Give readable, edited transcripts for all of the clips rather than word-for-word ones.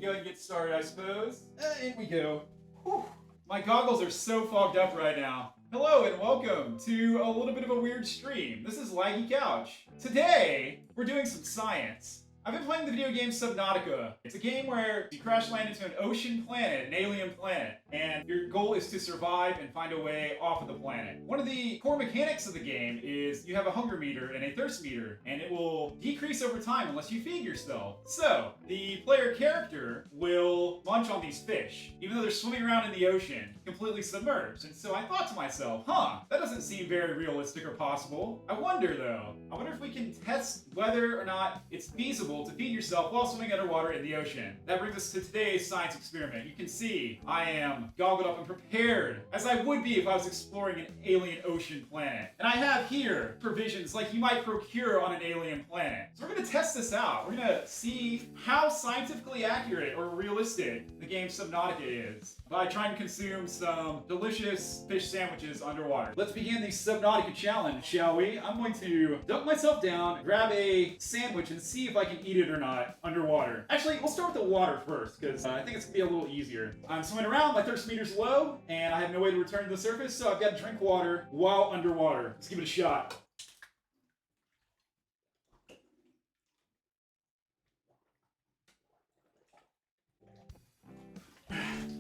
go ahead and get started, I suppose. In we go. Whew. My goggles are so fogged up right now. Hello and welcome to a little bit of a weird stream. This is Laggy Couch. Today, we're doing some science. I've been playing the video game Subnautica. It's a game where you crash land into an ocean planet, an alien planet, and your goal is to survive and find a way off of the planet. One of the core mechanics of the game is you have a hunger meter and a thirst meter, and it will decrease over time unless you feed yourself. So, the player character will munch on these fish, even though they're swimming around in the ocean, completely submerged. And so I thought to myself, that doesn't seem very realistic or possible. I wonder if we can test whether or not it's feasible to feed yourself while swimming underwater in the ocean. That brings us to today's science experiment. You can see I am goggled up and prepared, as I would be if I was exploring an alien ocean planet. And I have here provisions like you might procure on an alien planet. So we're going to test this out. We're going to see how scientifically accurate or realistic the game Subnautica is by trying to consume some delicious fish sandwiches underwater. Let's begin the Subnautica challenge, shall we? I'm going to dump myself down, grab a sandwich, and see if I can eat it or not underwater. Actually, we'll start with the water first, because I think it's going to be a little easier. I'm swimming around, my thirst meter's low, and I have no way to return to the surface, so I've got to drink water while underwater. Let's give it a shot.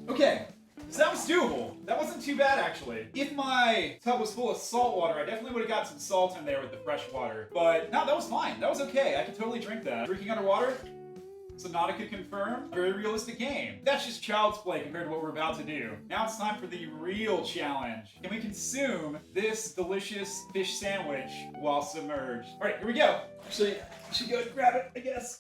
Okay, so that was doable. That wasn't too bad, actually. If my tub was full of salt water, I definitely would have got some salt in there with the fresh water. But no, that was fine. That was okay. I could totally drink that. Drinking underwater? Subnautica confirmed. Very realistic game. That's just child's play compared to what we're about to do. Now it's time for the real challenge. Can we consume this delicious fish sandwich while submerged? All right, here we go. Actually, I should go and grab it, I guess.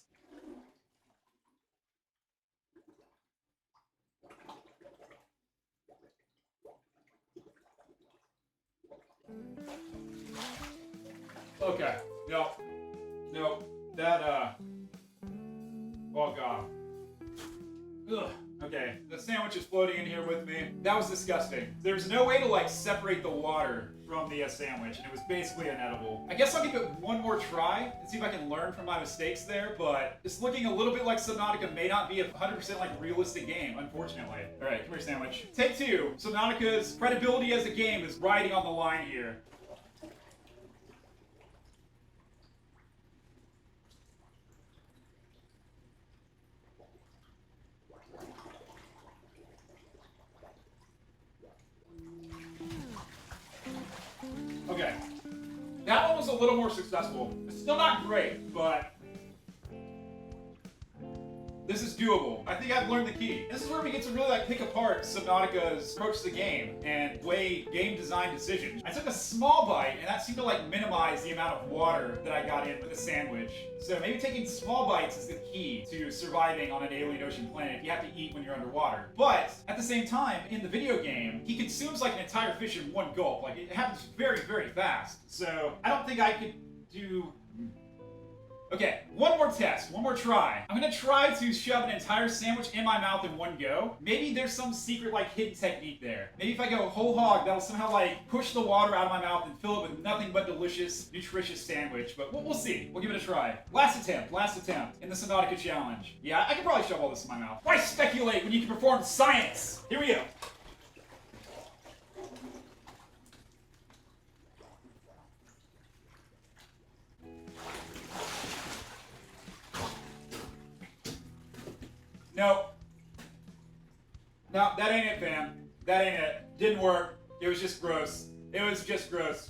Okay, no, that, oh god. Ugh. Okay, the sandwich is floating in here with me. That was disgusting. There's no way to, like, separate the water from the sandwich, and it was basically inedible. I guess I'll give it one more try and see if I can learn from my mistakes there, but it's looking a little bit like Subnautica may not be a 100% like realistic game, unfortunately. All right, come here, sandwich. Take two. Subnautica's credibility as a game is riding on the line here. Okay, that one was a little more successful. It's still not great, but this is doable. I think I've learned the key. This is where we get to really like pick apart Subnautica's approach to the game and weigh game design decisions. I took a small bite, and that seemed to like minimize the amount of water that I got in with the sandwich. So maybe taking small bites is the key to surviving on an alien ocean planet. You have to eat when you're underwater. But at the same time, in the video game, he consumes like an entire fish in one gulp. Like it happens very, very fast. So I don't think I could do... Okay, one more test, one more try. I'm gonna try to shove an entire sandwich in my mouth in one go. Maybe there's some secret like hidden technique there. Maybe if I go whole hog, that'll somehow like push the water out of my mouth and fill it with nothing but delicious, nutritious sandwich. But we'll see. We'll give it a try. Last attempt in the Subnautica challenge. Yeah, I could probably shove all this in my mouth. Why speculate when you can perform science? Here we go. No, that ain't it, fam. That ain't it. Didn't work. It was just gross. It was just gross.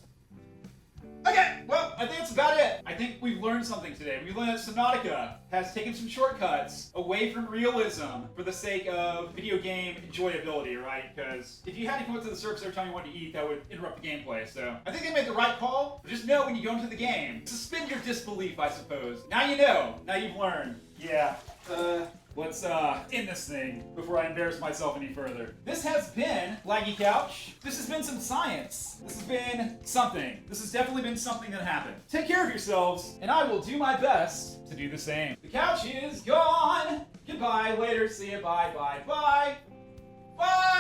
Okay, well, I think that's about it. I think we've learned something today. We learned that Subnautica has taken some shortcuts away from realism for the sake of video game enjoyability, right? Because if you had to come up to the surface every time you wanted to eat, that would interrupt the gameplay. So I think they made the right call. But just know when you go into the game, suspend your disbelief, I suppose. Now you know. Now you've learned. Yeah. Let's end this thing before I embarrass myself any further. This has been Laggy Couch. This has been some science. This has been something. This has definitely been something that happened. Take care of yourselves, and I will do my best to do the same. The couch is gone. Goodbye, later, see ya, bye, bye, bye. Bye!